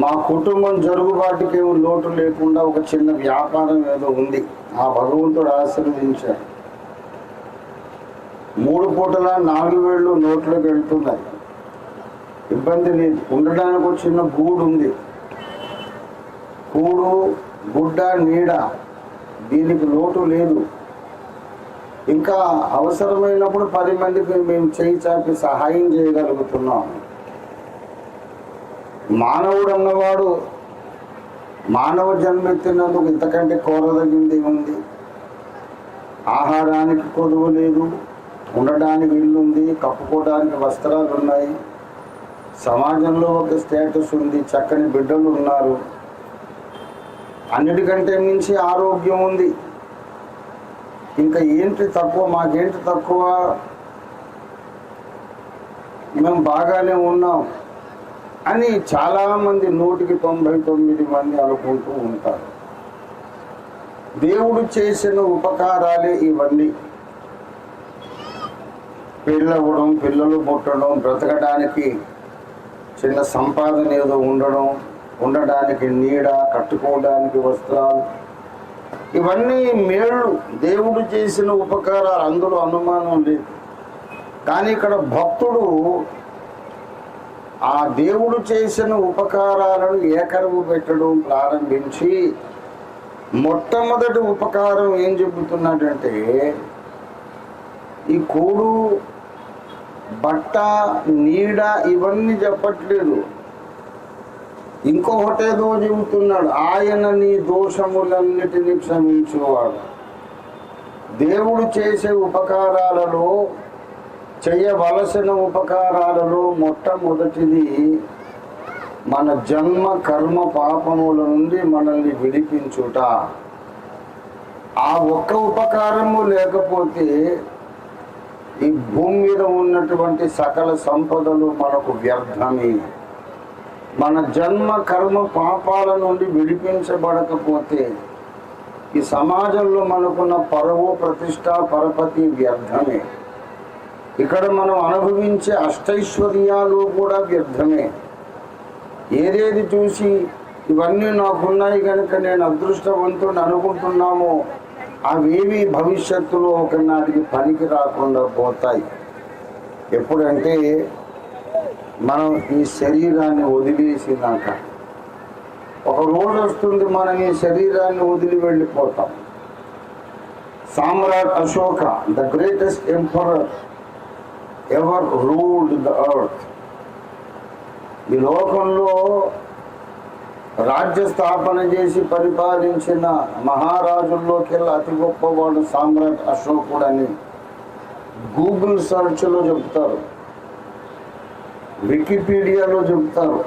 మా కుటుంబం జరుగుబాటుకి ఏమో లోటు లేకుండా ఒక చిన్న వ్యాపారం ఏదో ఉంది, ఆ భగవంతుడు ఆశీర్వదించాడు. 3 పూటల 4 వేళ్ళు నోట్లోకి వెళ్తున్నాయి, ఇబ్బంది లేదు. ఉండడానికి ఒక చిన్న గూడు ఉంది, కూడు గుడ్డ నీడ, దీనికి లోటు లేదు. ఇంకా అవసరమైనప్పుడు 10 మందికి మేము చేయి చాపి సహాయం చేయగలుగుతున్నాం. మానవుడు అన్నవాడు మానవ జన్మెత్తినందుకు ఇంతకంటే కోరదగింది ఉంది. ఆహారానికి కొదువు లేదు, ఉండడానికి ఇల్లు ఉంది, కప్పుకోవడానికి వస్త్రాలు ఉన్నాయి, సమాజంలో ఒక స్టేటస్ ఉంది, చక్కని బిడ్డలు ఉన్నారు, అన్నిటికంటే మించి ఆరోగ్యం ఉంది. ఇంకా ఏంటి తక్కువ, మాకేంటి తక్కువ, మేము బాగానే ఉన్నాం అని చాలామంది 199 మంది అనుకుంటూ ఉంటారు. దేవుడు చేసిన ఉపకారాలే ఇవన్నీ. పెళ్ళవడం, పిల్లలు పుట్టడం, బ్రతకడానికి చిన్న సంపాదన ఏదో ఉండడం, ఉండడానికి నీడ, కట్టుకోవడానికి వస్త్రాలు, ఇవన్నీ మేళ్ళు, దేవుడు చేసిన ఉపకారాలు, అందులో అనుమానం లేదు. కానీ ఇక్కడ భక్తుడు ఆ దేవుడు చేసిన ఉపకారాలను ఏకరువు పెట్టడం ప్రారంభించి మొట్టమొదటి ఉపకారం ఏం చెబుతున్నాడంటే, ఈ కూడు బట్ట నీడ ఇవన్నీ చెప్పట్లేదు, ఇంకొకటేదో చెబుతున్నాడు. ఆయన నీ దోషములన్నిటినీ క్షమించువాడు. దేవుడు చేసే ఉపకారాలలో, చేయవలసిన ఉపకారాలలో మొట్టమొదటిది మన జన్మ కర్మ పాపముల నుండి మనల్ని విడిపించుట. ఆ ఒక్క ఉపకారము లేకపోతే ఈ భూమి మీద ఉన్నటువంటి సకల సంపదలు మనకు వ్యర్థమే. మన జన్మ కర్మ పాపాల నుండి విడిపించబడకపోతే ఈ సమాజంలో మనకున్న పరువు ప్రతిష్ట పరపతి వ్యర్థమే. ఇక్కడ మనం అనుభవించే అష్టైశ్వర్యాలు కూడా వ్యర్థమే. ఏదేది చూసి ఇవన్నీ నాకున్నాయి కనుక నేను అదృష్టవంతుడిని అనుకుంటున్నామో అవేవి భవిష్యత్తులో ఒకనాటికి పనికి రాకుండా పోతాయి. ఎప్పుడంటే మనం ఈ శరీరాన్ని వదిలేసినాక. ఒక రోజు వస్తుంది మనం ఈ శరీరాన్ని వదిలి వెళ్ళిపోతాం. Samrat Ashoka, the greatest emperor ever ruled the earth, ఈ లోకంలో రాజ్య స్థాపన చేసి పరిపాలించిన మహారాజుల్లోకెల్లా అతి గొప్పవాడు సామ్రాట్ అశోకుడని గూగుల్ సర్చ్లో చెప్తారు, వికీపీడియాలో చెప్తారు.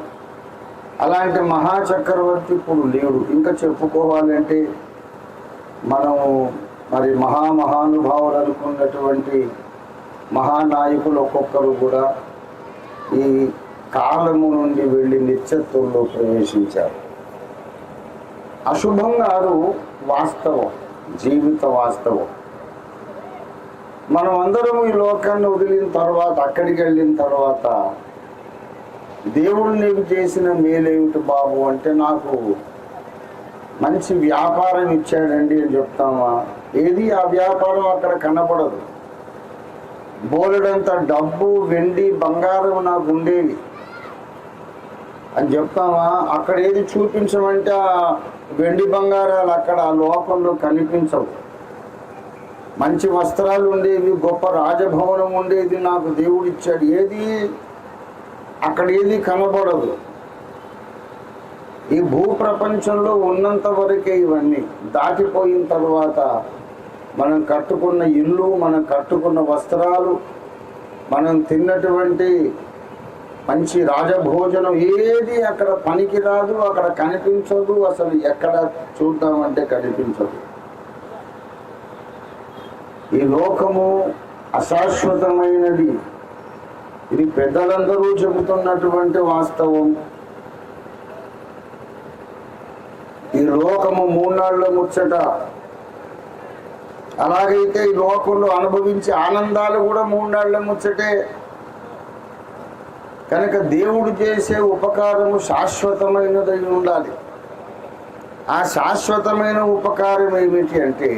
అలాంటి మహాచక్రవర్తి ఇప్పుడు లేడు. ఇంకా చెప్పుకోవాలంటే మనము మరి మహానుభావులు అనుకున్నటువంటి మహానాయకులు ఒక్కొక్కరు కూడా ఈ కాలము నుండి వెళ్ళి నిత్యత్వంలో ప్రవేశించారు. అశుభం కాదు, వాస్తవం, జీవిత వాస్తవం. మనం అందరం ఈ లోకాన్ని వదిలిన తర్వాత, అక్కడికి వెళ్ళిన తర్వాత దేవుడు నీకు చేసిన మేలేమిటి బాబు అంటే, నాకు మంచి వ్యాపారం ఇచ్చాడండి అని చెప్తామా? ఏది ఆ వ్యాపారం అక్కడ కనపడదు. బోలెడంత డబ్బు, వెండి, బంగారం నాకు ఉండేవి అని చెప్తామా? అక్కడ ఏది చూపించమంటే ఆ వెండి బంగారాలు అక్కడ ఆ లోకంలో కనిపించవు. మంచి వస్త్రాలు ఉండేవి, గొప్ప రాజభవనం ఉండేది, నాకు దేవుడు ఇచ్చాడు, ఏది అక్కడ ఏది కనబడదు. ఈ భూప్రపంచంలో ఉన్నంత వరకే ఇవన్నీ. దాటిపోయిన తర్వాత మనం కట్టుకున్న ఇల్లు, మనం కట్టుకున్న వస్త్రాలు, మనం తిన్నటువంటి మంచి రాజభోజనం ఏది అక్కడ పనికి రాదు, అక్కడ కనిపించదు. అసలు ఎక్కడ చూద్దామంటే కనిపించదు. ఈ లోకము అశాశ్వతమైనది. ఇది పెద్దలందరూ చెబుతున్నటువంటి వాస్తవం. ఈ లోకము 3 నాళ్ళ ముచ్చట. అలాగైతే ఈ లోకంలో అనుభవించే ఆనందాలు కూడా 3 నాళ్ళ ముచ్చటే. కనుక దేవుడు చేసే ఉపకారము శాశ్వతమైనదై ఉండాలి. ఆ శాశ్వతమైన ఉపకారం ఏమిటి అంటే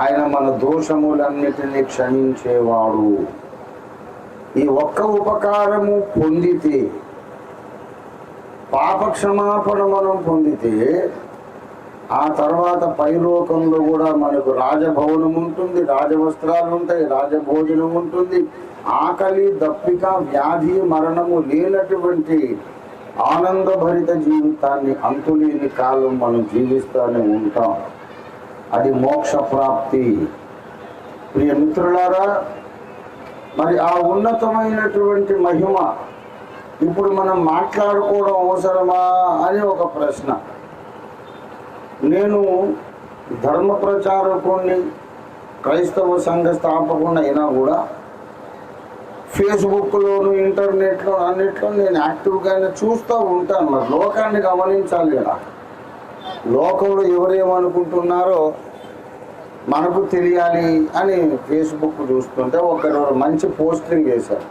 ఆయన మన దోషములన్నిటినీ క్షమించేవాడు. ఈ ఒక్క ఉపకారము పొందితే, పాప క్షమాపణ మనం పొందితే, ఆ తర్వాత పైలోకంలో కూడా మనకు రాజభవనం ఉంటుంది, రాజవస్త్రాలు ఉంటాయి, రాజభోజనం ఉంటుంది. ఆకలి, దప్పిక, వ్యాధి, మరణము లేనటువంటి ఆనందభరిత జీవితాన్ని అంతులేని కాలం మనం జీవిస్తూనే ఉంటాం. అది మోక్ష ప్రాప్తి. ప్రియ మిత్రులారా, మరి ఆ ఉన్నతమైనటువంటి మహిమ ఇప్పుడు మనం మాట్లాడుకోవడం అవసరమా అని ఒక ప్రశ్న. నేను ధర్మ ప్రచారకుడిని, క్రైస్తవ సంఘ స్థాపకుడిని అయినా కూడా ఫేస్బుక్లోను, ఇంటర్నెట్లో అన్నిట్లో నేను యాక్టివ్గానే చూస్తూ ఉంటాను. మరి లోకాన్ని గమనించాలి కదా. లోకంలో ఎవరేమనుకుంటున్నారో మనకు తెలియాలి అని ఫేస్బుక్ చూస్తుంటే ఒకరు మంచి పోస్టింగ్ చేశారు.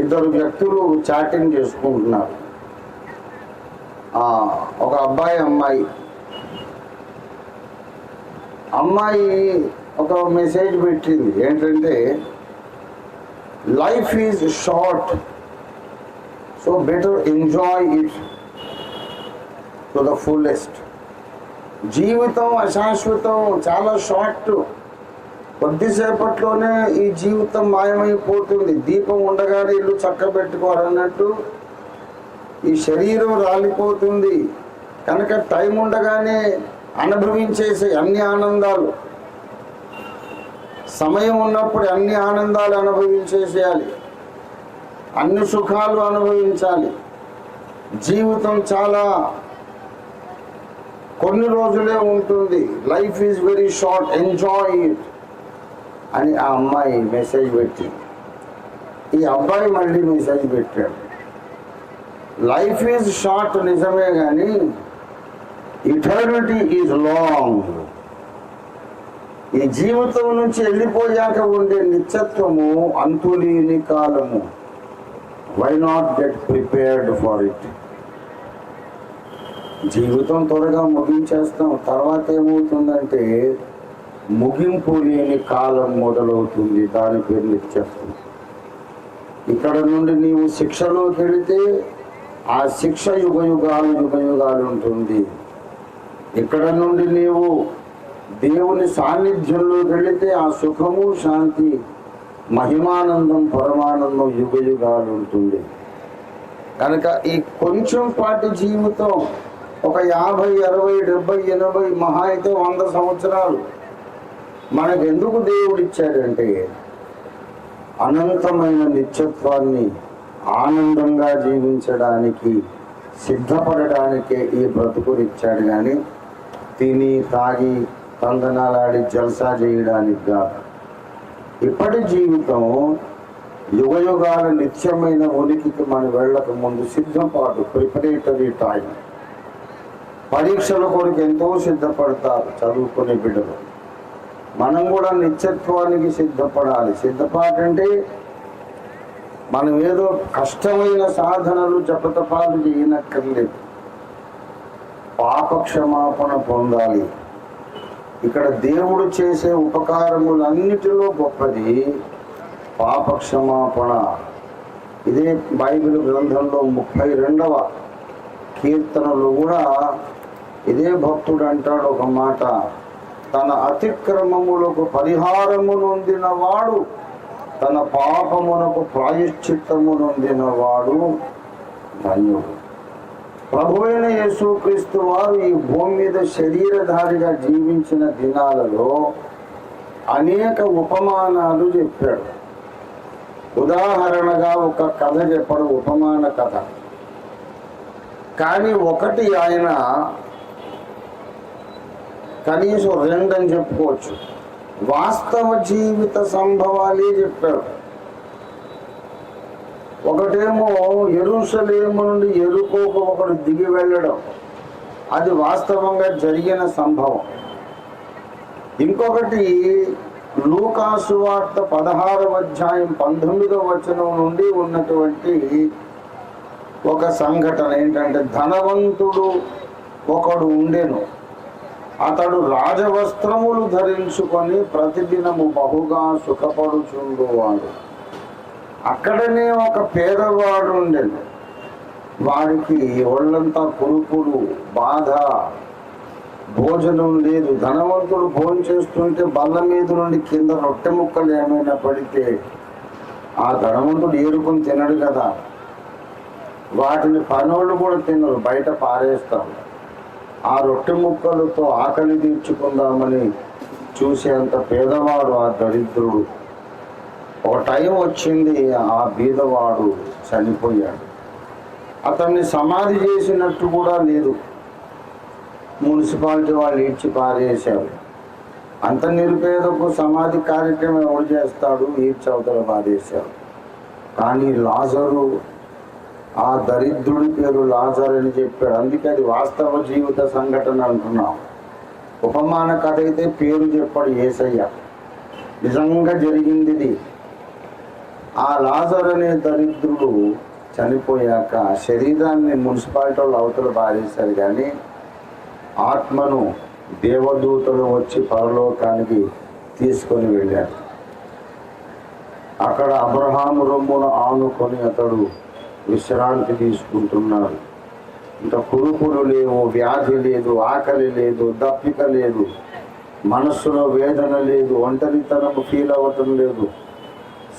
ఇద్దరు వ్యక్తులు చాటింగ్ చేసుకుంటున్నారు. ఒక అబ్బాయి, అమ్మాయి ఒక మెసేజ్ పెట్టింది. ఏంటంటే, life is short, so better enjoy it to the fullest. జీవితం అశాశ్వతం, చాలా షార్ట్. కొద్దిసేపట్లోనే ఈ జీవితం మాయమైపోతుంది. దీపం ఉండగానే ఇల్లు చక్కబెట్టుకోవాలన్నట్టు ఈ శరీరం రాలిపోతుంది. కనుక టైం ఉండగానే అనుభవించేసే అన్ని ఆనందాలు, సమయం ఉన్నప్పుడు అన్ని ఆనందాలు అనుభవించేసేయాలి, అన్ని సుఖాలు అనుభవించాలి. జీవితం చాలా కొన్ని రోజులే ఉంటుంది. Life is very short, enjoy it అని ఆ అమ్మాయి మెసేజ్ పెట్టి, ఈ అబ్బాయి మళ్ళీ మెసేజ్ పెట్టాడు. లైఫ్ ఈజ్ షార్ట్ నిజమే, కానీ ఇటర్నిటీ ఈజ్ లాంగ్. ఈ జీవితం నుంచి వెళ్ళిపోయాక ఉండే నిత్యత్వము అంతులేని కాలము. Why not get prepared for it? జీవితం త్వరగా ముగించేస్తాం, తర్వాత ఏమవుతుందంటే ముగింపు లేని కాలం మొదలవుతుంది. దాని పేరు నిత్యత్వం. ఇక్కడ నుండి నీవు శిక్షలోకి వెళితే ఆ శిక్ష యుగయుగాలు ఉంటుంది. ఇక్కడ నుండి నీవు దేవుని సాన్నిధ్యంలోకి వెళితే ఆ సుఖము, శాంతి, మహిమానందం, పరమానందం యుగయుగాలు ఉంటుంది. కనుక ఈ కొంచెం పాటి జీవితం ఒక 50, 60, 70, 80, మహా అయితే 100 సంవత్సరాలు మనకెందుకు దేవుడు ఇచ్చాడంటే అనంతమైన నిత్యత్వాన్ని ఆనందంగా జీవించడానికి, సిద్ధపడడానికే ఈ బ్రతుకుని ఇచ్చాడు. కానీ తిని తాగి తందనాలాడి జల్సా చేయడానికి కాదు. ఇప్పటి జీవితం యుగయుగాల నిత్యమైన ఉనికికి మనం వెళ్ళక ముందు సిద్ధపాటు, ప్రిపరేటరీ టైం. పరీక్షల కొరకు ఎంతో సిద్ధపడతారు చదువుకునే బిడ్డలు. మనం కూడా నిత్యత్వానికి సిద్ధపడాలి. సిద్ధపాటు అంటే మనం ఏదో కష్టమైన సాధనలు, జపతపాలు చేయనక్కర్లేదు. పాప క్షమాపణ పొందాలి. ఇక్కడ దేవుడు చేసే ఉపకారములన్నిటిలో గొప్పది పాప క్షమాపణ. ఇదే బైబిల్ గ్రంథంలో 32వ కీర్తనలో కూడా ఇదే భక్తుడు అంటాడు ఒక మాట, తన అతిక్రమములకు పరిహారము నొందిన వాడు, తన పాపమునకు ప్రాయశ్చిత్తము నొందిన వాడు ధన్యుడు. ప్రభువైన యేసుక్రీస్తు వారు ఈ భూమి మీద శరీరధారిగా జీవించిన దినాలలో అనేక ఉపమానాలు చెప్పాడు. ఉదాహరణగా ఒక కథ చెప్పాడు, ఉపమాన కథ. కానీ ఒకటి ఆయన కనీసం 2 అని చెప్పుకోవచ్చు. వాస్తవ జీవిత సంభవాలే చెప్పాడు. ఒకటేమో యెరూషలేము నుండి యెరికోకు ఒకడు దిగి వెళ్ళడం, అది వాస్తవంగా జరిగిన సంభవం. ఇంకొకటి లూకాసు వార్త 16వ అధ్యాయం 19వ వచనం నుండి ఉన్నటువంటి ఒక సంఘటన ఏంటంటే, ధనవంతుడు ఒకడు ఉండెను. అతడు రాజవస్త్రములు ధరించుకొని ప్రతిదినము బహుగా సుఖపడుచుండువాడు. అక్కడనే ఒక పేదవాడు ఉండెను. వాడికి ఒళ్ళంతా కురుపులు, బాధ, భోజనం లేదు. ధనవంతుడు భోజనం చేస్తుంటే బల్ల మీద నుండి కింద రొట్టె ముక్కలు ఏమైనా పడితే ఆ ధనవంతుడు ఏరుకొని తినడు కదా, వాటిని పనోళ్ళు కూడా తినరు, బయట పారేస్తారు. ఆ రొట్టె ముక్కలతో ఆకలి తీర్చుకుందామని చూసేంత పేదవాడు ఆ దరిద్రుడు. ఒక టైం వచ్చింది, ఆ బీదవాడు చనిపోయాడు. అతన్ని సమాధి చేసినట్టు కూడా లేదు. మున్సిపాలిటీ వాళ్ళు ఈడ్చి పారేశారు. అంత నిరుపేదకు సమాధి కార్యక్రమం ఎవరు చేస్తాడు? ఈడ్చి అవతల పారేశారు. కానీ లాజరు, ఆ దరిద్రుడి పేరు లాజర్ అని చెప్పాడు. అందుకే అది వాస్తవ జీవిత సంఘటన అంటున్నాం. ఉపమాన కథ అయితే పేరు చెప్పాడు యేసయ్య. నిజంగా జరిగింది ఇది. ఆ లాజర్ అనే దరిద్రుడు చనిపోయాక శరీరాన్ని మున్సిపాలిటీ వాళ్ళు అవతల పారేశారు, కానీ ఆత్మను దేవదూతలు వచ్చి పరలోకానికి తీసుకొని వెళ్ళారు. అక్కడ అబ్రహాము రొమ్మున ఆనుకొని అతడు విశ్రాంతి తీసుకుంటున్నాడు. ఇంకా కురుపులు లేవు, వ్యాధి లేదు, ఆకలి లేదు, దప్పిక లేదు, మనస్సులో వేదన లేదు, ఒంటరితనము ఫీల్ అవ్వటం లేదు.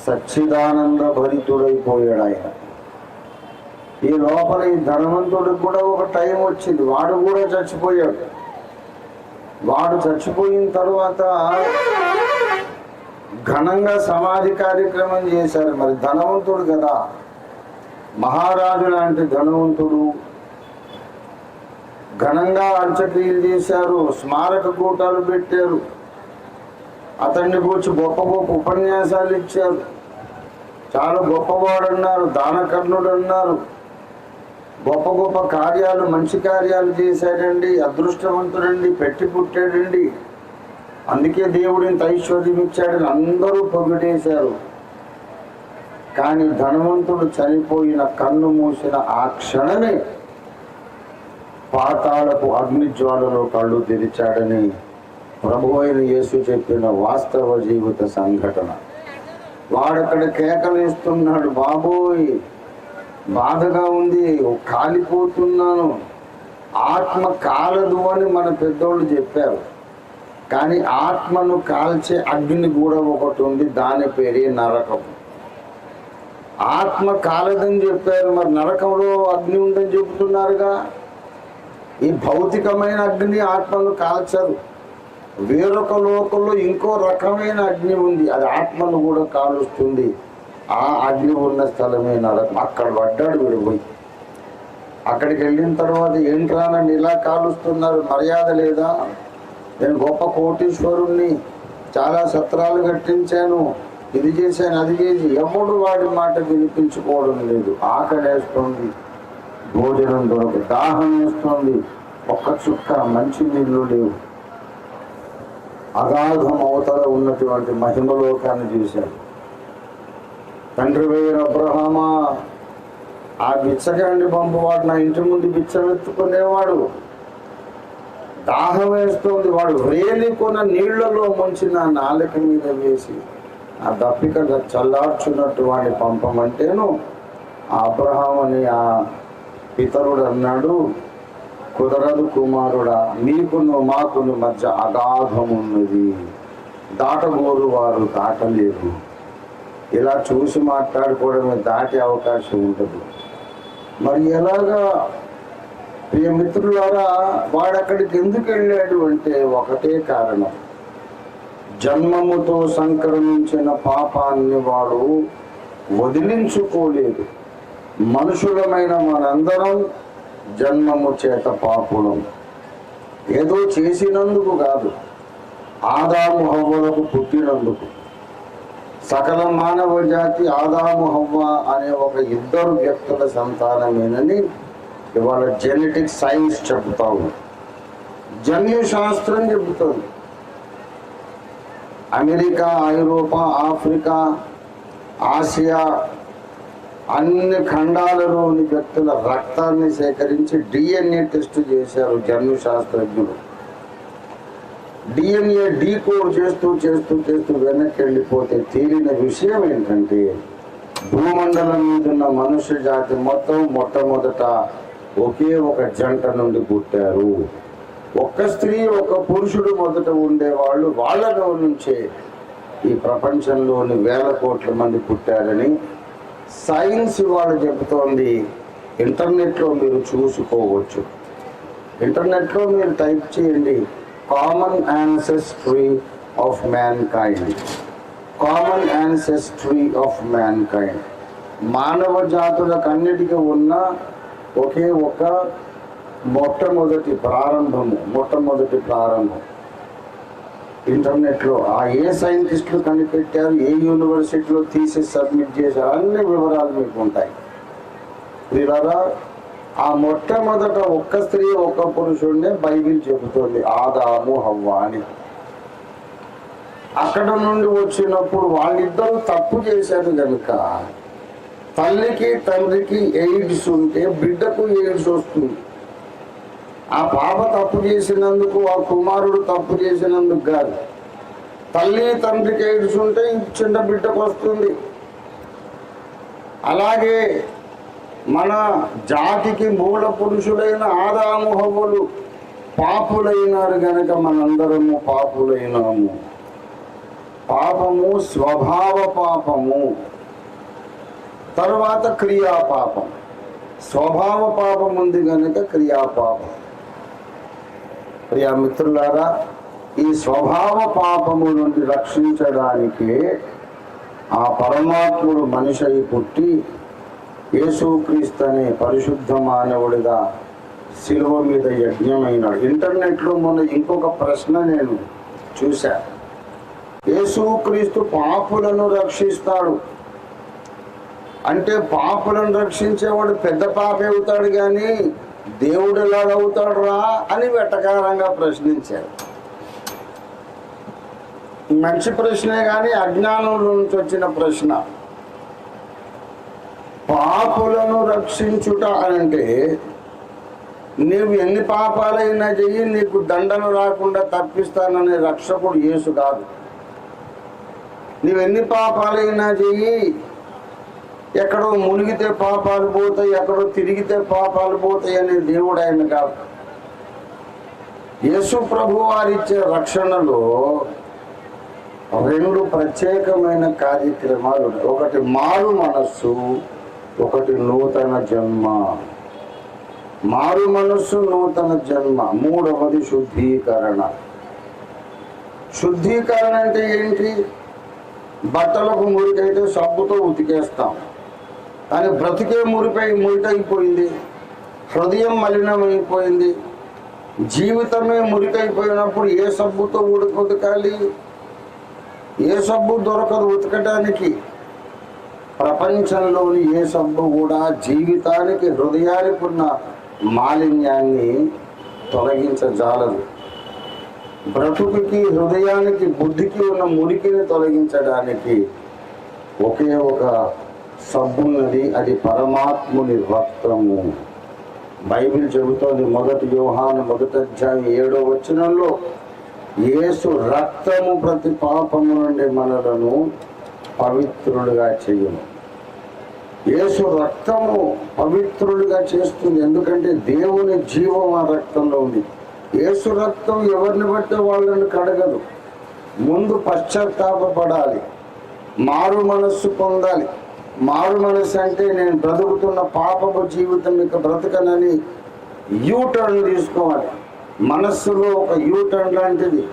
సచ్చిదానంద భరితుడైపోయాడు ఆయన. ఈ లోపల ఈ ధనవంతుడికి కూడా ఒక టైం వచ్చింది. వాడు కూడా చచ్చిపోయాడు. వాడు చచ్చిపోయిన తర్వాత ఘనంగా సమాధి కార్యక్రమం చేశారు. మరి ధనవంతుడు కదా, మహారాజు లాంటి ధనవంతుడు, ఘనంగా అంత్యక్రియలు చేశారు, స్మారక కూటాలు పెట్టారు, అతన్ని కూర్చి గొప్ప గొప్ప ఉపన్యాసాలు ఇచ్చారు. చాలా గొప్పవాడు అన్నారు, దానకర్ణుడు అన్నారు, గొప్ప గొప్ప కార్యాలు, మంచి కార్యాలు చేశాడండి, అదృష్టవంతుడండి, పెట్టి పుట్టాడండి, అందుకే దేవుడు ఇంత ఐశ్వర్యం ఇచ్చాడని అందరూ పొగిడేశారు. కానీ ధనవంతుడు చనిపోయిన కన్ను మూసిన ఆ క్షణమే పాతాళపు అగ్నిజ్వాలలో కళ్ళు తెరిచాడని ప్రభు అయిన యేసు చెప్పిన వాస్తవ జీవిత సంఘటన. వాడక్కడ కేకలేస్తున్నాడు, బాబోయ్ బాధగా ఉంది, కాలిపోతున్నాను. ఆత్మ కాలదు అని మన పెద్దోళ్ళు చెప్పారు, కానీ ఆత్మను కాల్చే అగ్ని కూడా ఒకటి ఉంది, దాని పేరే నరకం. ఆత్మ కాలదని చెప్పారు, మరి నరకంలో అగ్ని ఉందని చెబుతున్నారుగా. ఈ భౌతికమైన అగ్ని ఆత్మను కాల్చరు. వేరొక లోకంలో ఇంకో రకమైన అగ్ని ఉంది, అది ఆత్మను కూడా కాలుస్తుంది. ఆ అగ్ని ఉన్న స్థలమే నరకం. అక్కడ పడ్డాడు వీడు పోయి. అక్కడికి వెళ్ళిన తర్వాత ఏంట్రా నన్ను ఇలా కాలుస్తున్నారు, మర్యాద లేదా? నేను గొప్ప కోటీశ్వరుణ్ణి, చాలా సత్రాలు కట్టించాను, ఇది చేశాను, అది చేసి. ఎవడు వాడి మాట వినిపించుకోవడం లేదు. ఆకలేస్తుంది, భోజనం దొరకదు, దాహం వేస్తుంది, ఒక్క చుక్క మంచి నీళ్ళు లేవు. అగాధం అవతల ఉన్నటువంటి మహిమలోకాన్ని చూశాడు. తండ్రి వేరు అబ్రహామా, ఆ బిచ్చగాండి పంపువాడు నా ఇంటి ముందు బిచ్చం ఎత్తుకునేవాడు, దాహం వేస్తుంది, వాడు వేలికొన నీళ్లలో ముంచి నా నాలుక మీద వేసి ఆ దప్పిక చల్లార్చున్నట్టు వాడిని పంపమంటేను అబ్రహాం అని ఆ పితరుడు అన్నాడు, కుదరదు కుమారుడా, మీకును మాకును మధ్య అగాధం ఉన్నది, దాటగోరు వారు దాటలేరు. ఇలా చూసి మాట్లాడుకోవడమే, దాటే అవకాశం ఉండదు. మరి ఎలాగా ప్రియ మిత్రులారా, వాడక్కడికి ఎందుకు వెళ్ళాడు అంటే ఒకటే కారణం, జన్మముతో సంక్రమించిన పాపాన్ని వాడు వదిలించుకోలేదు. మనుషులమైన మనందరం జన్మము చేత పాపులం. ఏదో చేసినందుకు కాదు, ఆదాము హవ్వలకు పుట్టినందుకు. సకల మానవ జాతి ఆదాము హవ్వ అనే ఒక ఇద్దరు వ్యక్తుల సంతానమేనని ఇవాళ జెనెటిక్ సైన్స్ చెబుతా ఉంది, జన్యు శాస్త్రం చెబుతుంది. అమెరికా, ఐరోపా, ఆఫ్రికా, ఆసియా అన్ని ఖండాలలోని వ్యక్తుల రక్తాన్ని సేకరించి DNA టెస్ట్ చేశారు జన్యు శాస్త్రజ్ఞులు. DNA డీకోడ్ చేస్తూ చేస్తూ చేస్తూ వెనక్కి వెళ్ళిపోతే తేలిన విషయం ఏంటంటే భూమండలం మీద ఉన్న మనుష్య జాతి మొత్తం మొట్టమొదట ఒకే ఒక జంట నుండి పుట్టారు. ఒక్క స్త్రీ ఒక పురుషుడు మొదట ఉండేవాళ్ళు, వాళ్ళలో నుంచే ఈ ప్రపంచంలోని వేల కోట్ల మంది పుట్టారని సైన్స్ వాళ్ళు చెబుతోంది. ఇంటర్నెట్లో మీరు చూసుకోవచ్చు. ఇంటర్నెట్లో మీరు టైప్ చేయండి common ancestry of man kind, common ancestry of man kind. మానవ జాతులకు అన్నిటికీ ఉన్న ఒకే ఒక మొట్టమొదటి ప్రారంభం ఇంటర్నెట్లో. ఏ సైంటిస్టులు కనిపెట్టారు, ఏ యూనివర్సిటీలో థీసిస్ సబ్మిట్ చేశారు, అన్ని వివరాలు మీకు ఉంటాయి. వీళ్ళరా ఆ మొట్టమొదట ఒక్క స్త్రీ ఒక్క పురుషుడినే బైబిల్ చెబుతోంది, ఆదాము హవ్వ అని. అక్కడ నుండి వచ్చినప్పుడు వాళ్ళిద్దరూ తప్పు చేశారు కనుక తల్లికి తండ్రికి ఎయిడ్స్ ఉంటే బిడ్డకు ఎయిడ్స్ వస్తుంది. ఆ పాప తప్పు చేసినందుకు, ఆ కుమారుడు తప్పు చేసినందుకు కాదు. తల్లి తండ్రికి ఎయిడ్స్ ఉంటే చిన్న బిడ్డకు వస్తుంది. అలాగే మన జాతికి మూల పురుషులైన ఆదాము హవ్వలు పాపులైనారు గనక మనందరము పాపులైనాము. పాపము స్వభావ పాపము, తర్వాత క్రియాపాపం. స్వభావ పాపం ఉంది కనుక క్రియాపాపం. ప్రియా మిత్రులారా, ఈ స్వభావ పాపము నుండి రక్షించడానికి ఆ పరమాత్ముడు మనిషి అయి పుట్టి యేసుక్రీస్తు అనే పరిశుద్ధ మానవుడిగా శిలువ మీద యజ్ఞమైనాడు. ఇంటర్నెట్లో మొన్న ఇంకొక ప్రశ్న నేను చూశా. యేసుక్రీస్తు పాపులను రక్షిస్తాడు అంటే పాపులను రక్షించేవాడు పెద్ద పాపి అవుతాడు కానీ దేవుడు ఎలాగవుతాడు రా అని వెటకారంగా ప్రశ్నించారు. మంచి ప్రశ్నే కానీ అజ్ఞానంలో నుంచి వచ్చిన ప్రశ్న. పాపులను రక్షించుట అంటే నీవు ఎన్ని పాపాలైనా చెయ్యి, నీకు దండన రాకుండా తప్పిస్తాననే రక్షకుడు యేసు కాదు. నీవెన్ని పాపాలైనా చెయ్యి, ఎక్కడో మునిగితే పాపాలు పోతాయి, ఎక్కడో తిరిగితే పాపాలు పోతాయి అనే దేవుడు ఆయన కాదు. యేసు ప్రభు వారిచ్చే రక్షణలో రెండు ప్రత్యేకమైన కార్యక్రమాలు ఉన్నాయి. ఒకటి మారు మనస్సు, ఒకటి నూతన జన్మ. మారు మనస్సు, నూతన జన్మ. మూడవది శుద్ధీకరణ. శుద్ధీకరణ అంటే ఏంటి? బట్టలకు మురికైతే సబ్బుతో ఉతికేస్తాం, కానీ బ్రతికే మురికైపోయింది, హృదయం మలినమైపోయింది, జీవితమే మురికైపోయినప్పుడు ఏ సబ్బుతో ఉతకాలి? ఏ సబ్బు దొరకదు ఉతకడానికి. ప్రపంచంలోని ఏ సబ్బు కూడా జీవితానికి, హృదయానికి ఉన్న మాలిన్యాన్ని తొలగించజాలదు. బ్రతుకుకి, హృదయానికి, బుద్ధికి ఉన్న మురికిని తొలగించడానికి ఒకే ఒక సబ్బున్నది, అది పరమాత్ముని రక్తము. బైబిల్ చెబుతోంది, 1 యోహాను 1:7 యేసు రక్తము ప్రతి పాపము నుండి మనలను పవిత్రులుగా చెయ్యను. యేసు రక్తము పవిత్రులుగా చేస్తుంది, ఎందుకంటే దేవుని జీవం ఆ రక్తంలో ఉంది. యేసు రక్తం ఎవరిని బట్టి వాళ్ళని కడగదు. ముందు పశ్చాత్తాపపడాలి, మారు మనస్సు పొందాలి. మారు మనస్సు అంటే నేను బ్రతుకుతున్న పాపపు జీవితం ఇక బ్రతకనని యూటర్న్ తీసుకోవాలి. మనస్సులో ఒక యూటర్న్ లాంటిది.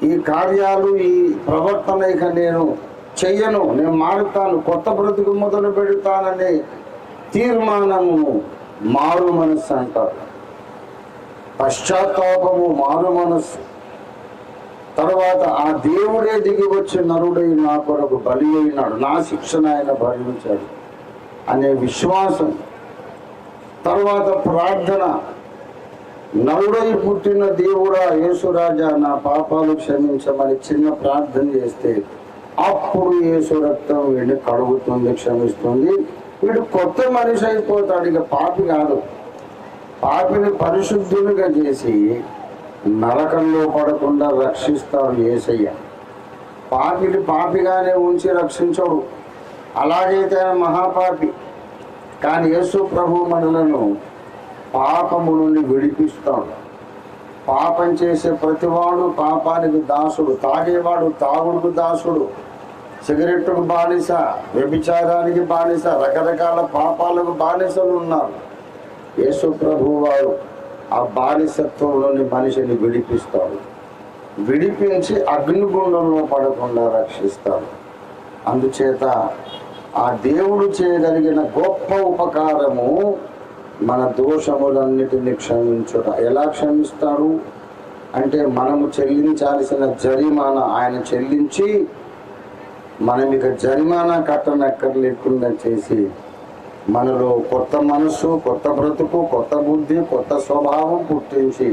ఈ కార్యాలు, ఈ ప్రవర్తన ఇక నేను చెయ్యను, నేను మారుతాను, కొత్త బ్రతుకు మొదలు పెడతాననే తీర్మానము మారు మనస్సు అంటారు. పశ్చాత్తాపము మారు మనస్సు. తర్వాత ఆ దేవుడే దిగి వచ్చి నరుడై నా కొరకు బలి అయినాడు, నా శిక్షణ ఆయన భరించాడు అనే విశ్వాసం. తర్వాత ప్రార్థన. నరుడై పుట్టిన దేవుడా యేసురాజా నా పాపాలు క్షమించమని చిన్న ప్రార్థన చేస్తే అప్పుడు యేసు రక్తం వీడిని కడుగుతుంది, క్షమిస్తుంది. వీడు కొత్త మనిషి అయిపోతాడు, ఇక పాపి కాదు. పాపిని పరిశుద్ధునిగా చేసి నరకంలో పడకుండా రక్షిస్తాడు యేసయ్య. పాపిని పాపిగానే ఉంచి రక్షించడు, అలాగైతే ఆయన మహాపాపి. కానీ యేసు ప్రభు మనలను పాపము నుండి విడిపిస్తాడు. పాపం చేసే ప్రతివాడు పాపానికి దాసుడు, తాగేవాడు తాగుడుకు దాసుడు, సిగరెట్టుకు బానిస, వ్యభిచారానికి బానిస, రకరకాల పాపాలకు బానిసలు ఉన్నారు. యేసు ప్రభు వారు ఆ బానిసత్వంలోని మనిషిని విడిపిస్తాడు, విడిపించి అగ్నిగుండంలో పడకుండా రక్షిస్తాడు. అందుచేత ఆ దేవుడు చేయగలిగిన గొప్ప ఉపకారము మన దోషములన్నిటిని క్షమించుట. ఎలా క్షమిస్తాడు అంటే మనము చెల్లించాల్సిన జరిమానా ఆయన చెల్లించి మనం ఇక జరిమానా కట్టనక్కర్లేకుండా చేసి మనలో కొత్త మనసు, కొత్త బ్రతుకు, కొత్త బుద్ధి, కొత్త స్వభావం పుట్టించి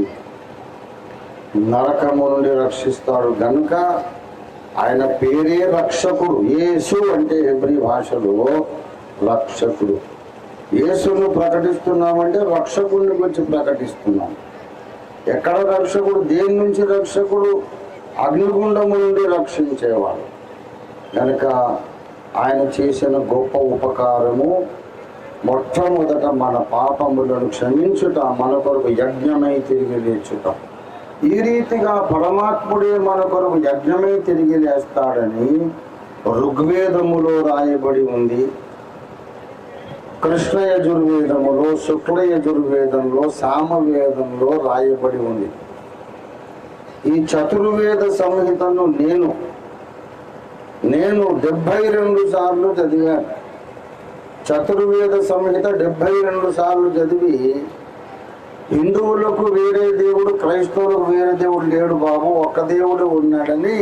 నరకము నుండి రక్షిస్తాడు. గనుక ఆయన పేరే రక్షకుడు. యేసు అంటే హెబ్రీ భాషలో రక్షకుడు. యేసును ప్రకటిస్తున్నామంటే రక్షకుడిని గురించి ప్రకటిస్తున్నాం. ఎక్కడ రక్షకుడు? దేని నుంచి రక్షకుడు? అగ్నిగుండము నుండి రక్షించేవాడు. కనుక ఆయన చేసిన గొప్ప ఉపకారము మొట్టమొదట మన పాపములను క్షమించుట, మన కొరకు యజ్ఞమై తిరిగి లేచుట. ఈ రీతిగా పరమాత్ముడే మన కొరకు యజ్ఞమై తిరిగి లేస్తాడని ఋగ్వేదములో రాయబడి ఉంది. కృష్ణ యజుర్వేదములో, శుక్ల యజుర్వేదంలో, సామవేదంలో రాయబడి ఉంది. ఈ చతుర్వేద సంహితను నేను 72 సార్లు చదివాను. చతుర్వేద సంహిత 72 సార్లు చదివి హిందువులకు వేరే దేవుడు, క్రైస్తవులకు వేరే దేవుడు లేడు బాబు, ఒక్క దేవుడు ఉన్నాడని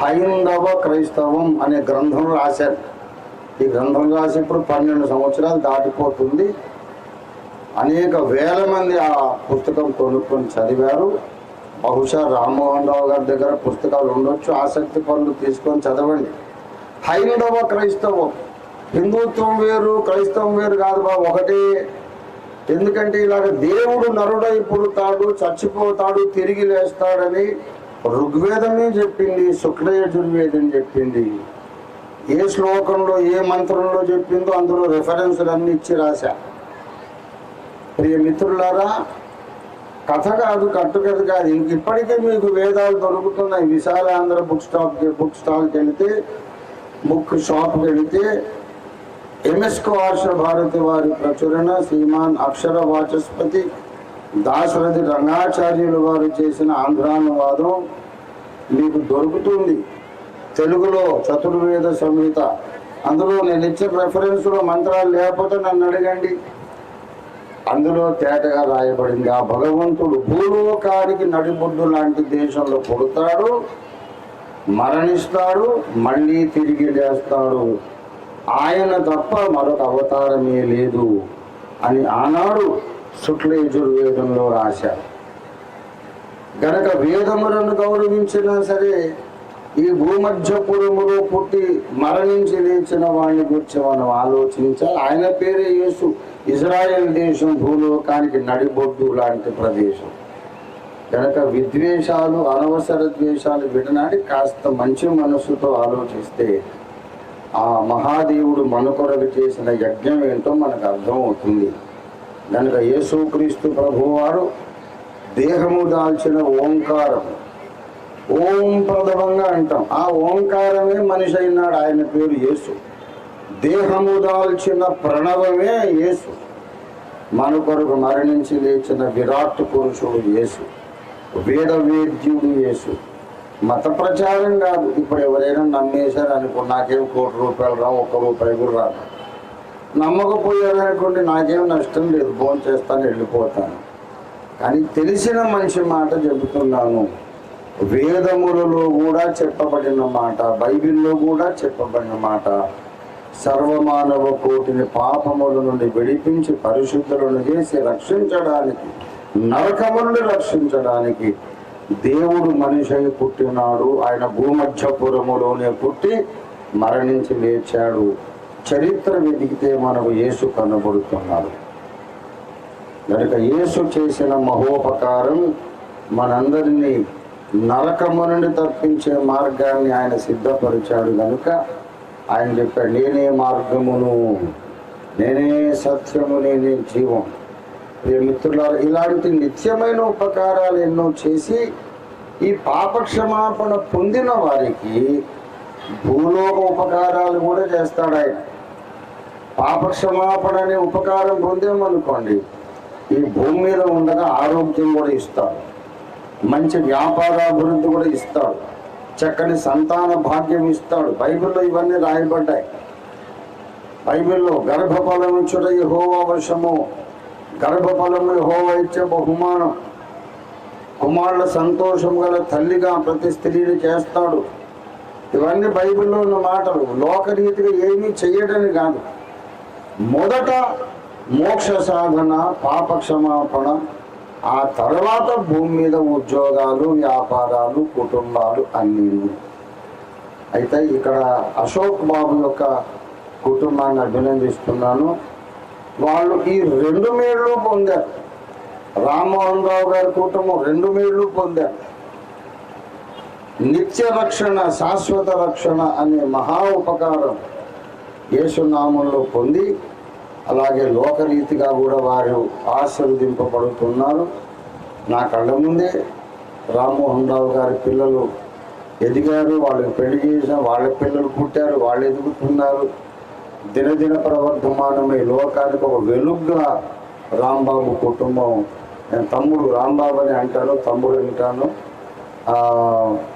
హైందవ క్రైస్తవం అనే గ్రంథం రాశారు. ఈ గ్రంథం రాసి ఇప్పుడు 12 సంవత్సరాలు దాటిపోతుంది. అనేక వేల మంది ఆ పుస్తకం కొనుక్కొని చదివారు. బహుశా రామ్మోహన్ రావు గారి దగ్గర పుస్తకాలు ఉండొచ్చు, ఆసక్తి పనులు తీసుకొని చదవండి. హైందవ క్రైస్తవం, హిందుత్వం వేరు క్రైస్తవం వేరు కాదు బాబు, ఒకటే. ఎందుకంటే ఇలాగ దేవుడు నరుడై పుడతాడు, చచ్చిపోతాడు, తిరిగి లేస్తాడని ఋగ్వేదమే చెప్పింది, శుక్ల యజుర్వేదం చెప్పింది. ఏ శ్లోకంలో ఏ మంత్రంలో చెప్పిందో అందులో రెఫరెన్సులు అన్ని ఇచ్చి రాశా. ప్రియ మిత్రులారా, కథ కాదు, కట్టుకథ కాదు. ఇంక ఇప్పటికీ మీకు వేదాలు దొరుకుతున్నాయి. విశాలాంధ్ర బుక్ స్టాల్కి వెళితే, బుక్ షాప్కి వెళితే ఎంఎస్కో ఆర్ష భారతి వారి ప్రచురణ, శ్రీమాన్ అక్షర వాచస్పతి దాశరథి రంగాచార్యులు వారు చేసిన ఆంధ్రానువాదం మీకు దొరుకుతుంది. తెలుగులో చతుర్వేద సంహిత, అందులో నేను ఇచ్చే రెఫరెన్స్లో మంత్రాలు లేకపోతే నన్ను అడగండి. అందులో తేటగా రాయబడింది, ఆ భగవంతుడు భూలోకానికి నడిబొడ్డు లాంటి దేశంలో పుడతాడు, మరణిస్తాడు, మళ్ళీ తిరిగి లేస్తాడు, ఆయన తప్ప మరొక అవతారమే లేదు అని ఆనాడు శుక్ల యజుర్వేదంలో రాశారు. గనక వేదములను గౌరవించినా సరే ఈ భూమధ్యపురములో పుట్టి మరణించి లేచిన వాడిని గురించి మనం ఆలోచించాలి. ఆయన పేరే యేసు. ఇజ్రాయెల్ దేశం భూలోకానికి నడిబొడ్డు లాంటి ప్రదేశం. కనుక విద్వేషాలు, అనవసర ద్వేషాలు విడనాడి కాస్త మంచి మనస్సుతో ఆలోచిస్తే ఆ మహాదేవుడు మన కొరకు చేసిన యజ్ఞం ఏంటో మనకు అర్థమవుతుంది. కనుక యేసుక్రీస్తు ప్రభువారు దేహము దాల్చిన ఓంకారం, ఓం ప్రథమంగా అంటాం, ఆ ఓంకారమే మనిషి అయినాడు. ఆయన పేరు యేసు. దేహము దాల్చిన ప్రణవమే యేసు. మన కొరకు మరణించి లేచిన విరాట్ పురుషుడు యేసు. వేదవేద్యుడు యేసు. మత ప్రచారం కాదు. ఇప్పుడు ఎవరైనా నమ్మేశారు అనుకో, నాకేం ₹1,00,000 రావు, ₹1 కూడా రాదు. నమ్మకపోయారనుకోండి, నాకేం నష్టం లేదు, భోజనం చేస్తాను, వెళ్ళిపోతాను. కానీ తెలిసిన మనిషి మాట చెబుతున్నాను. వేదములలో కూడా చెప్పబడిన మాట, బైబిల్లో కూడా చెప్పబడిన మాట, సర్వమానవ కోటిని పాపముల నుండి విడిపించి పరిశుద్ధులను చేసి రక్షించడానికి నరకము నుండి రక్షించడానికి దేవుడు మనిషి అయి పుట్టినాడు. ఆయన భూమధ్యపురములోనే పుట్టి మరణించి లేచాడు. చరిత్ర వెతికితే మనకు యేసు కనబడుతున్నాడు. కనుక యేసు చేసిన మహోపకారం మనందరినీ నరకము నుండి తప్పించే మార్గాన్ని ఆయన సిద్ధపరిచాడు. కనుక ఆయన చెప్పాడు, నేనే మార్గమును, నేనే సత్యము, నేనే జీవం. మిత్రులారా, ఇలాంటి నిత్యమైన ఉపకారాలు ఎన్నో చేసి ఈ పాపక్షమాపణ పొందిన వారికి భూలోక ఉపకారాలు కూడా చేస్తాడు ఆయన. పాపక్షమాపణ అనే ఉపకారం పొందామనుకోండి, ఈ భూమి మీద ఉండగా ఆరోగ్యం కూడా ఇస్తాడు, మంచి వ్యాపారాభివృద్ధి కూడా ఇస్తాడు, చక్కని సంతాన భాగ్యం ఇస్తాడు. బైబిల్లో ఇవన్నీ రాయబడ్డాయి. బైబిల్లో గర్భఫలం ఇచ్చుట యెహోవా వశము, గర్భఫలము యెహోవా ఇచ్చే బహుమానం, కుమారుల సంతోషం గల తల్లిగా ప్రతి స్త్రీని చేస్తాడు. ఇవన్నీ బైబిల్లో ఉన్న మాటలు. లోకరీతిగా ఏమీ చెయ్యడని కాదు. మొదట మోక్ష సాధన, పాప క్షమాపణ, ఆ తర్వాత భూమి మీద ఉద్యోగాలు, వ్యాపారాలు, కుటుంబాలు అన్నీ. అయితే ఇక్కడ అశోక్ బాబు యొక్క కుటుంబాన్ని అభినందిస్తున్నాను. వాళ్ళు ఈ 2 మేళ్ళు పొందారు. రామ్మోహన్ రావు గారి కుటుంబం 2 మేళ్ళు పొందారు. నిత్య రక్షణ, శాశ్వత రక్షణ అనే మహా ఉపకారం యేసునామంలో పొంది, అలాగే లోకరీతిగా కూడా వారు ఆశీర్వదింపబడుతున్నారు. నా కళ్ళ ముందే రామ్మోహన్ రావు గారి పిల్లలు ఎదిగారు, వాళ్ళకి పెళ్లి చేసిన, వాళ్ళ పిల్లలు పుట్టారు, వాళ్ళు ఎదుగుతున్నారు. దినదిన ప్రవర్ధమానమై లోకానికి ఒక వెలుగుగా రాంబాబు కుటుంబం, నేను తమ్ముడు రాంబాబు అని అంటాను, తమ్ముడు అంటాను,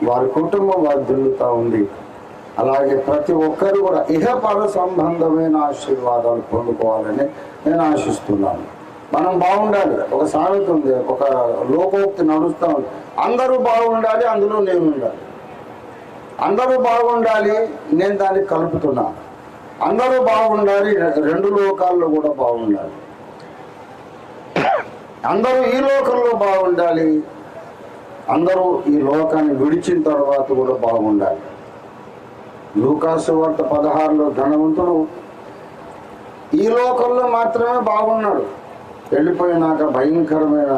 వారి కుటుంబం వారు దిల్లుతూ ఉంది. అలాగే ప్రతి ఒక్కరు కూడా ఇహపర సంబంధమైన ఆశీర్వాదాలు పొందుకోవాలని నేను ఆశిస్తున్నాను. మనం బాగుండాలి. ఒక సామెత ఉంది, ఒక లోకోక్తి నడుస్తూ ఉంది, అందరూ బాగుండాలి, అందులో నేను ఉండాలి. అందరూ బాగుండాలి, నేను దాన్ని కలుపుతున్నాను. అందరూ బాగుండాలి, 2 లోకాల్లో కూడా బాగుండాలి. అందరూ ఈ లోకంలో బాగుండాలి, అందరూ ఈ లోకాన్ని విడిచిన తర్వాత కూడా బాగుండాలి. లూకాసు వార్త 16లో ధనవంతుడు ఈ లోకంలో మాత్రమే బాగున్నాడు. వెళ్ళిపోయినాక భయంకరమైన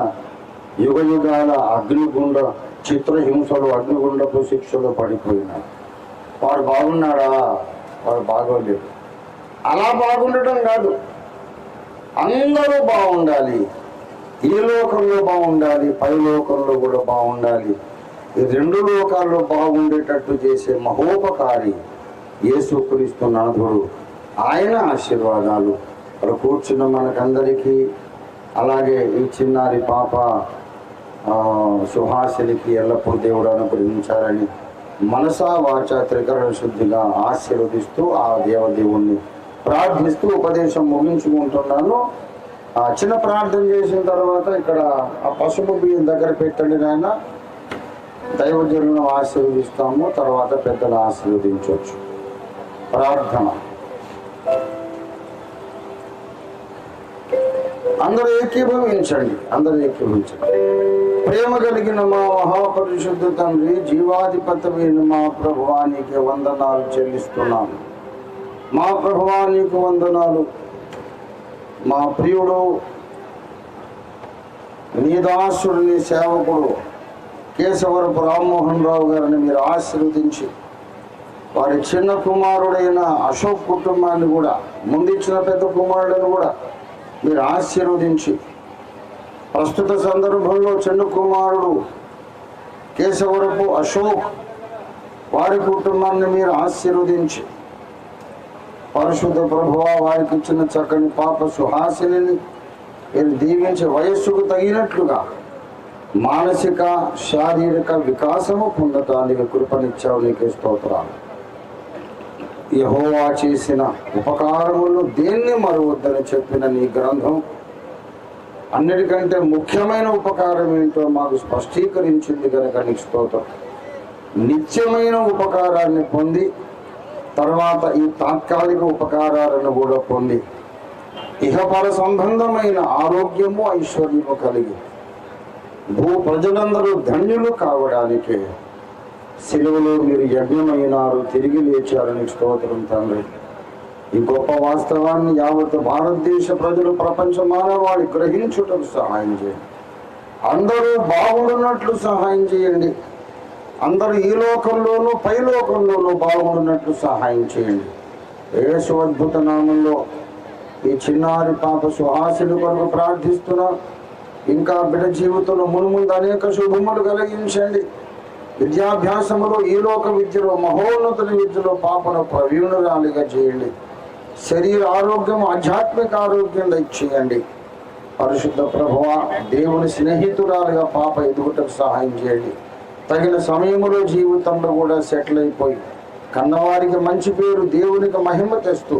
యుగ యుగాల అగ్నిగుండ చిత్రహింసలు, అగ్నిగుండపు శిక్షలు పడిపోయినాడు. వాడు బాగున్నాడా? వాడు బాగోలేదు. అలా బాగుండటం కాదు, అందరూ బాగుండాలి. ఈ లోకంలో బాగుండాలి, పై లోకంలో కూడా బాగుండాలి. ఈ 2 లోకాల్లో బాగుండేటట్టు చేసే మహోపకారి యేసుక్రీస్తు నాథుడు. ఆయన ఆశీర్వాదాలు అక్కడ కూర్చున్న మనకందరికీ, అలాగే ఈ చిన్నారి పాప సుహాసినికి ఎల్లప్పుడూ దేవుడు అనుగ్రహించాలని మనసా వాచా త్రికరణ శుద్ధిగా ఆశీర్వదిస్తూ ఆ దేవదేవుణ్ణి ప్రార్థిస్తూ ఉపదేశం ముగించుకుంటున్నాను. చిన్న ప్రార్థన చేసిన తర్వాత ఇక్కడ ఆ పసుపు బియ్యం దగ్గర పెట్టండి నాయన. దైవజనులను ఆశీర్వదిస్తాము, తర్వాత పెద్దలు ఆశీర్వదించవచ్చు. ప్రార్థన. అందరూ ఏకీభవించండి, అందరూ ఏకీభవించండి. ప్రేమ కలిగిన మా మహాపరిశుద్ధ తండ్రి, జీవాధిపతమైన మా ప్రభువానికి వందనాలు చెల్లిస్తున్నాను. మా ప్రభువానికి వందనాలు. మా ప్రియుడు, నీ దాసుడు, నీ సేవకుడు కేశవరపు రామ్మోహన్ రావు గారిని మీరు ఆశీర్వదించి, వారి చిన్న కుమారుడైన అశోక్ కుటుంబాన్ని కూడా, ముందిచ్చిన పెద్ద కుమారులను కూడా మీరు ఆశీర్వదించి, ప్రస్తుత సందర్భంలో చిన్న కుమారుడు కేశవరపు అశోక్ వారి కుటుంబాన్ని మీరు ఆశీర్వదించి, పరిశుద్ధ ప్రభువా వారికి ఇచ్చిన చక్కని పాప సుహాసిని మీరు దీవించి, వయస్సుకు తగినట్లుగా మానసిక శారీరక వికాసము పొందటానికి కృపనిచ్చావు. నీకే స్తోత్రాలు. యెహోవా చేసిన ఉపకారములు దేన్ని మరువద్దని చెప్పిన నీ గ్రంథం అన్నిటికంటే ముఖ్యమైన ఉపకారం ఏంటో మాకు స్పష్టీకరించింది కనుక నీకు స్తోత్రం. నిత్యమైన ఉపకారాన్ని పొంది, తర్వాత ఈ తాత్కాలిక ఉపకారాలను కూడా పొంది, ఇహపర సంబంధమైన ఆరోగ్యము ఐశ్వర్యము కలిగి భూ ప్రజలందరూ ధన్యులు కావడానికి సిలువలో మీరు యజ్ఞమైనారు, తిరిగి లేచారని స్తోత్రం తండ్రి. ఈ గొప్ప వాస్తవాన్ని యావత్ భారతదేశ ప్రజలు, ప్రపంచ మానవాళి గ్రహించుటకు సహాయం చేయండి. అందరూ బాగుండున్నట్లు సహాయం చేయండి. అందరూ ఈ లోకంలోనూ పైలోకంలోనూ బాగుండున్నట్లు సహాయం చేయండి. యేసు అద్భుత నామంలో ఈ చిన్నారి పాప సుహాసిని కొరకు ప్రార్థిస్తున్నా. ఇంకా బిడ్డ జీవితంలో మునుముందు అనేక శుభములు కలిగించండి. విద్యాభ్యాసములో, ఈ లోక విద్యలో, మహోన్నతుల విద్యలో పాపను ప్రవీణురాలిగా చేయండి. శరీర ఆరోగ్యం, ఆధ్యాత్మిక ఆరోగ్యం దయచేయండి. పరిశుద్ధ ప్రభువా, దేవుని స్నేహితురాలుగా పాప ఎదుగుటకు సహాయం చేయండి. తగిన సమయంలో జీవితంలో కూడా సెటిల్ అయిపోయి కన్నవారికి మంచి పేరు, దేవునికి మహిమ తెస్తూ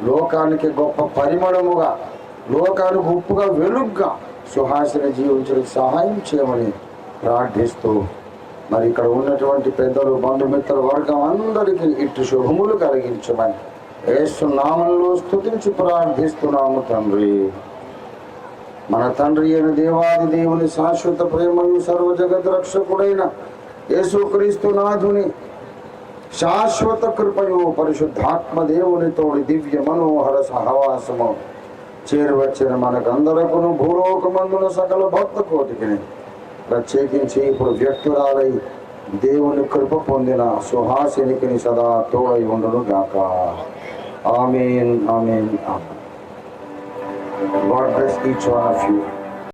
లోకానికి గొప్ప పరిమళముగా, లోకానికి ఉప్పుగా, వెలుగ్గా సుహాసిని జీవించడానికి సహాయం చేయమని ప్రార్థిస్తూ, మరి ఇక్కడ ఉన్నటువంటి పెద్దలు, బంధుమిత్ర వర్గం అందరికీ ఇటు శుభములు కలిగించమని యేసు నామములో స్తుతించి ప్రార్థిస్తున్నాము తండ్రి. మన తండ్రి అయిన దేవాది దేవుని శాశ్వత ప్రేమయు సర్వ జగత్ రక్షకుడైన యేసుక్రీస్తు నాథుని శాశ్వత కృపయు పరిశుద్ధాత్మ దేవుని తోడి దివ్య మనోహర సహవాసము చేరువచ్చిన మనకందరకును భూలోకమందున సకల భక్త కోటికి ప్రత్యేకించి ఇప్పుడు వ్యక్తురాలై దేవుని కృప పొందిన సుహాసినికి సదా తోడై ఉండును గాక. ఆమేన్, ఆమేన్, ఆమేన్. God bless each one of you.